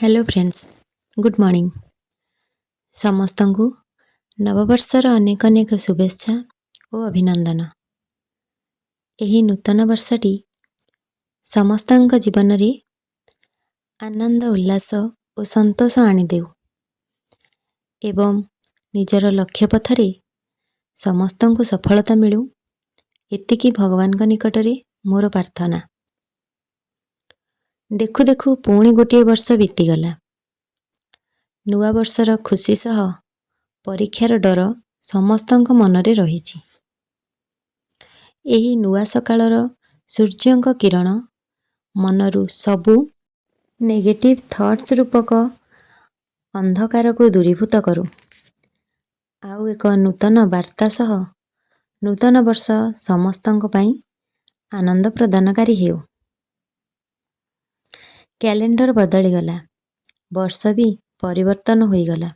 Hello friends, good morning. समस्तंकु नववर्षर अनेक अनेक शुभेच्छा और अभिनंदन। एही नूतन वर्षटी समस्तंक जीवन रे आनंद उल्लास और संतोष आनी देउ एवं निजर लक्ष्य पथरे समस्तंकु सफलता मिलू एतिकी भगवान का निकट रे मोर प्रार्थना। देखु देखु पुणी गोटे वर्ष बीतीगला। नुआ वर्षर खुशी सह परीक्षार डर समस्तंक मनरे रहिछि। एही नुआ सकाळर सूर्यंक किरण मनरु सबु नेगेटिव थॉट्स रूपक अंधकार को दूरीभूत करू। आउ एक नूतन वार्ता सह नूतन वर्ष समस्तंक पई आनंद प्रदानकारी हेउ। कैलेंडर बदली गला, वर्ष भी परिवर्तन होई गला,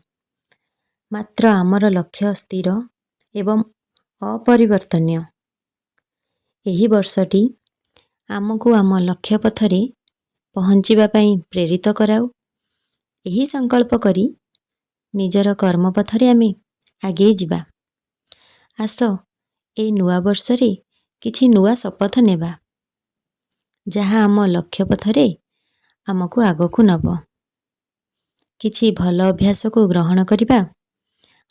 मात्र आमर लक्ष्य स्थिर एवं अपरिवर्तनीय। एही वर्षटी आमको आम लक्ष्य पथरे पहुँचीबा पई प्रेरित कराऊ। एही संकल्प करी निजर कर्म पथरे आमे आगे जिबा। आस ए नुआ वर्षरे किछि नुआ शपथ नेबा, जहाँ आम लक्ष्य पथरे आमको आगको नब। किछि भल अभ्यास को ग्रहण करिबा,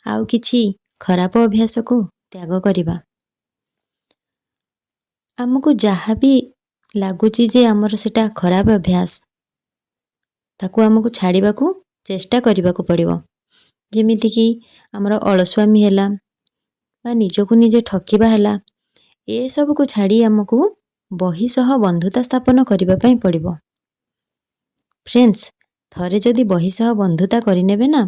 आउ किछि खराब अभ्यास को त्याग करिबा। आमको जहाँ भी लागुची जे आमर सेटा खराब अभ्यास, ताकू आमको छाड़िबा को चेष्टा करिबा को पड़िबो। जेमिति कि आमर अलस्वामी हैला बा निजको निजे ठकिबा हैला, ए सब को छाड़ी आमको बही सह बंधुता स्थापन करिबा पई पड़िबो। फ्रेंड्स, थरे जदि बही सह बंधुता करिनेबे ना,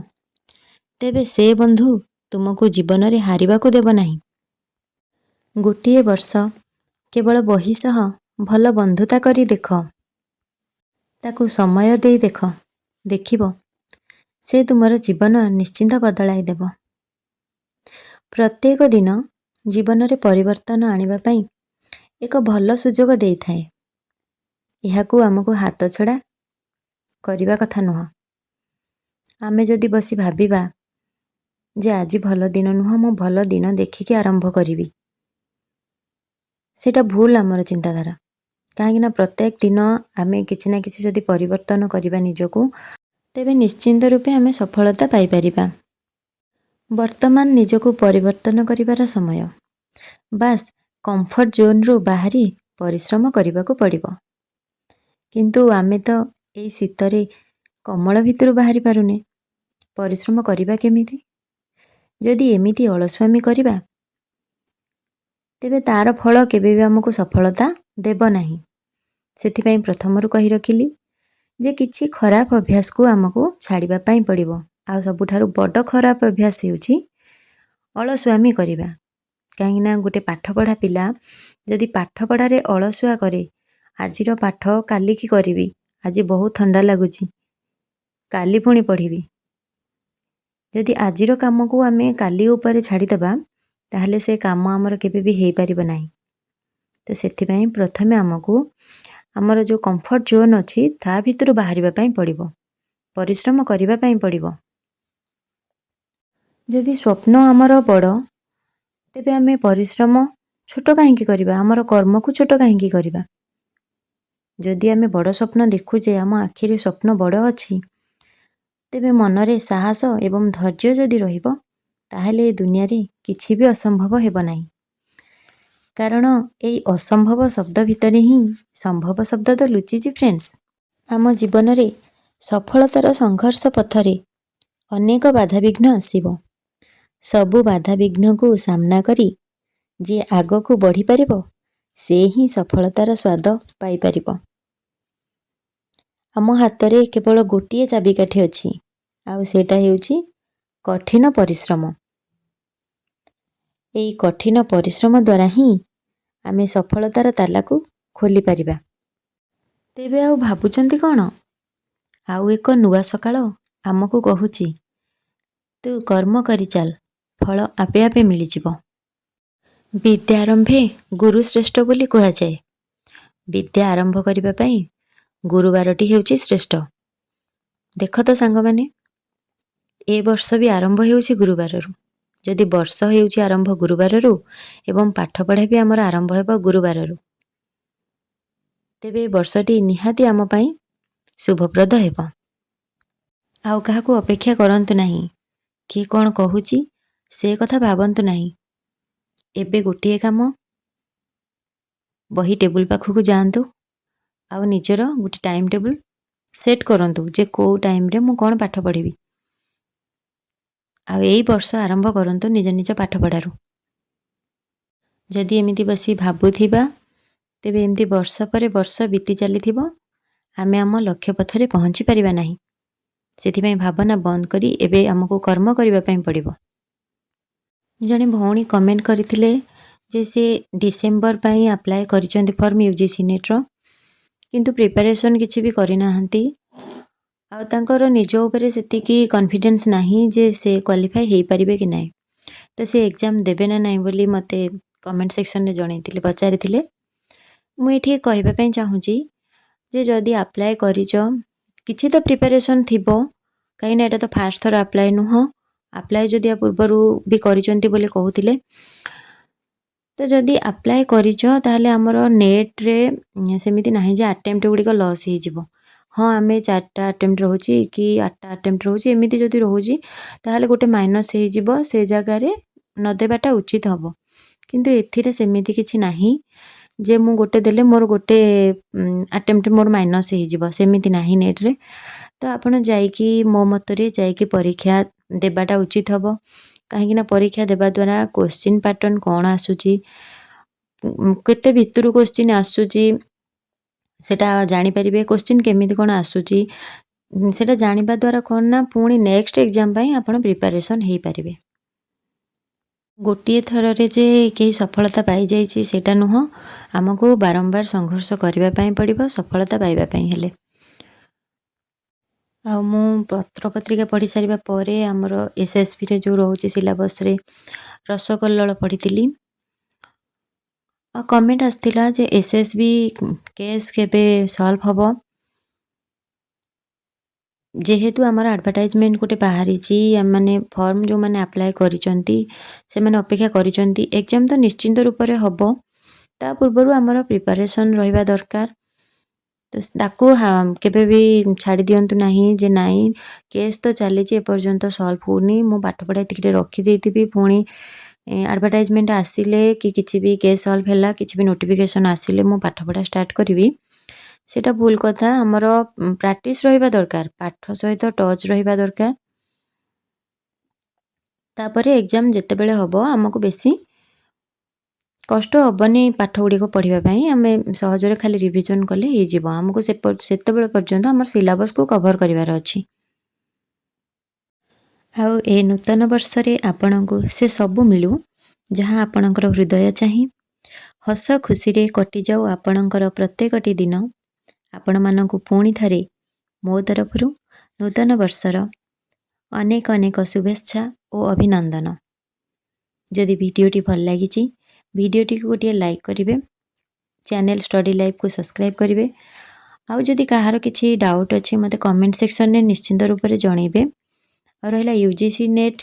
तेबे से बंधु तुमको जीवन रे हारिबा को देबो नाही। गोटिए वर्ष केवल बही सह भल बंधुता करी देख, ताकू समय देई देख, देखिबो से तुमर जीवन निश्चिंत बदलाई देबो। प्रत्येक दिन जीवन रे परिवर्तन आनिबा पई एक भल सुजोग देई थाए। एहाकू आमको हाथ छड़ा करिबा कथा नुह। आमे जदि बसी भाबिबा जे आजि भल दिन नुह, मु भल दिन देखिकी आरंभ करिबी, सेटा भूल आमर चिंताधारा। कहीं ना प्रत्येक दिन आमे किछि ना किछि जदि परिवर्तन करिबा निजको, तेबे निश्चिंत रूपे आमे सफलता पाई परिबा। वर्तमान निजको परिवर्तन करिबार समय। बास कंफर्ट जोन रु बाहरी परिश्रम करिबा को पड़िबो। किंतु आमे तो एई शीतरे कमल भितरु बाहरी पारुने, परिश्रम करिबा केमिति? जदि एमिति अलस्वामी करिबा, तेबे तार फल केबे भी हमको सफलता देब नाही। सेथिपई प्रथमरु कहि रखिली जे किछि खराब अभ्यास को हमको छाड़िबा पई पड़िबो। आ सबुठारु बड़ खराब अभ्यास हेउछि अलस्वामी करिबा। कहीं ना गोटे पाठ पढ़ा पिला जदि पाठ पढ़ा रे अलसुआ करे, आजिर पाठ काली की करिबी, आज बहुत ठंडा लगुची काली पुणी पढ़िबी, जदि आजिर काम को आमे काली ऊपर छाड़ी देबा, ताहले से काम आमर केबे भी हेई परिबो नाही। तो सेथिपई प्रथमे हमको आमर जो कंफर्ट जोन अछि ता भितरु बाहरिबा पई पड़िबो, परिश्रम करिबा पई पड़िबो। जदि स्वप्न आमर बड़, तेबे आमे परिश्रम छोट काहेकि करिबा, आमर कर्म को छोट काहेकि करिबा। जदि आमे बड़ स्वप्न देखु जे आम आखिरे स्वप्न बड़ अछि, तेबे मनरे साहस एवं धैर्य जदि रहिबो, ताहले दुनिया रे किछि भी असंभव हेबो नाही। कारण एई असंभव शब्द भितरे ही संभव शब्द तो लुचिछि फ्रेंड्स। आम जीवन रे सफलतार संघर्ष पथरे अनेक बाधा विघ्न आसीबो। सबु बाधा विघ्न को सामना करी जे आगो को बढ़ी परिबो, से ही सफलतार स्वाद पाई परिबो। आम हातरे केवल गोटिए चाबिकाठी अछि, आउ सेटा हेउछि कठिन परिश्रम। एई कठिन परिश्रम द्वारा ही आमे सफलतार ताला को खोली परिबा। तेबे आउ भाबुचंती कोन? आउ एक नुआ सकाळ आमको कहुछि, तू कर्म करी चाल, फल आपे आपे मिली जिवो। विद्या आरंभे गुरु श्रेष्ठ बोली कहा जाए। विद्या आरंभ करिबा पई गुरुवारटी हेउछि श्रेष्ठ। देख तो सांग माने ए वर्ष भी आरंभ हेउछि गुरुवाररू। जदि वर्ष हेउछि आरंभ गुरुवाररू एवं पाठ पढ़ा भी आमर आरंभ हेब गुरुवाररू, तेबे वर्षटी निहाती आम पई शुभप्रद हेब। आउ काहाकू अपेक्षा करंतु नाही, कि कौन कहूची से कथा भाबंतु नाही। एबे गोटिए काम, बही टेबुल पाखକୁ जाआंतु आउ निजर गोटे टाइम टेबुल सेट करंतु जे को टाइम रे मु कौन पाठ पढ़िबी। आउ एई वर्ष आरंभ करंतु निज निज पाठ पढ़ारू। जदि एमिति बसी भाबुथिबा तेबे एमिति वर्ष परे वर्ष बीती चलीथिबो, आमे आम लक्ष्य पथरे पहुंची परिबा नाही। सेथिପାଇଁ भावना बंद करी एबे हमको कर्म करिबा पई पड़िबो। जने भौणी कमेंट करथिले जे से डिसेंबर पई अप्लाई करिसंती फॉर्म यूजीसी नेट रो, किंतु प्रिपरेशन किछि भी करि नाहंती। आ तांकर निज ऊपर सेतिकी कॉन्फिडेंस नाही जे से क्वालिफाई हेई परिबे कि नाही। तो से एग्जाम देबे ना नाही बोली मते कमेंट सेक्शन रे जणैतिले, पचारिथिले। मु एठी कहबा पई चाहूची जे जदि अप्लाई करिचो किछि तो प्रिपरेशन थिबो, कहीं ना एटा तो फास्ट थर अप्लाई नुह। अप्लाई जदि पूर्वरु भी करिसंती बोली कहूतिले, तो जदि अप्लाई करिचो ताहले हमर नेट रे सेमिति नाही जे अटेम्प्ट गुडी को लॉस हे जिवो। हाँ आमे 4टा अटेम्प्ट रहूची कि 8टा अटेम्प्ट रहूची, एमिति जदि रहूची ताहले गोटे माइनस हे जिवो, से जगह रे न देबाटा उचित हबो। किंतु एथिरे सेमिति किछि नाही जे मु गोटे देले मोर गोटे अटेम्प्ट मोर माइनस हे जिवो, सेमिति नाही नेट रे। तो आपण जाइकी मो मतरे जाइकी परीक्षा देबाटा उचित हबो। काहेकि ना परीक्षा देबा द्वारा क्वेश्चन पैटर्न कोन आसुची, केते भितरु क्वेश्चन आसुची सेटा जानि परिबे। क्वेश्चन केमिति कोन आसुची सेटा जानिबा द्वारा कोन ना पुणी नेक्स्ट एग्जाम पई आपण प्रिपरेशन हेई परिबे। गोटिए थर रे जे केही सफलता पाई जाइछि सेटा नुह, हमको बारंबार संघर्ष करिबा पई पड़िबो सफलता पाइबा पई हेले। आ मु पत्र पत्रिका पढ़ी सारिबा परे हमर एसएसबी रे जो रहउछि सिलेबस रे रसकल्लोल पढ़ितिली। आ कमेंट आस्थिला जे एसएसबी केस केबे सॉल्व हबो। जेहेतु आमर एडवर्टाइजमेंट गोटे बाहरीची, माने फॉर्म जो माने अप्लाई करिसंती से माने अपेक्षा करिसंती, एग्जाम तो निश्चिंत रूप रे हबो। ता पूर्वरु आमर प्रिपरेशन रहिबा दरकार। तो ताकू केबे भी छाड़ी दियंतु नाही जे नाही केस तो चलीची एपर्यंत सॉल्व होनी, मु पाठ पढ़ा एतिके रखी देइथिबी, पुणी एडवर्टाइजमेंट आसिले कि किछि भी केस सॉल्व हैला, किछि भी नोटिफिकेशन आसिले मु पाठ पढ़ा स्टार्ट करिवि, सेटा भूल कथा। हमर प्रैक्टिस रहिबा दरकार, पाठ सहित टच रहिबा दरकार। तापरे एग्जाम जेते बेले हबो हमको बेसी कष्ट हबनी पाठ गुडी को पढ़िबा पई। हमें सहजरे खाली रिवीजन कले हे जिवो, हमको सेते बेले पर्यंत हमर सिलेबस को कवर करिवार अछि। आउ ए नूतन वर्ष रे आपनकु से सब मिलू जहां आपनकर हृदय चाहि। हस खुशी रे कटि जाऊ आपनकर प्रत्येकटी दिन। आपण मानकु पुणी थरे मो तरफरु नूतन वर्षर अनेक अनेक शुभेच्छा और अभिनंदन। जदि वीडियोटी भल लागिछि वीडियोटी को गोटे लाइक करिवे, चैनल स्टडी लाइफ को सब्सक्राइब करिवे। आउ जदि कहार किछि डाउट अछि मते कमेंट सेक्शन रे निश्चिंत रूप रे जणैबे। और रहला यूजीसी नेट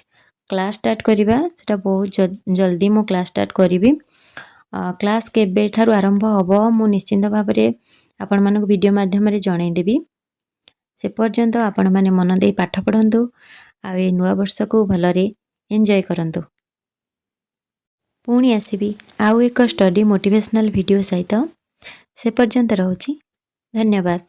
क्लास स्टार्ट करिबा, सेटा बहुत जल्दी मो क्लास स्टार्ट करिवि। क्लास केबे ठारु आरंभ हबो मु निश्चिंत भाव रे आपण मानक वीडियो माध्यम रे जणै देबी। से पर्यंत आपण माने मन देई पाठ पढंतु आ ए नुवा वर्ष को भलरे एन्जॉय करंतु। पुणी आसीबी आउ एक स्टडी मोटिवेशनल वीडियो सहित। से पर्यंत रहउछि, धन्यवाद।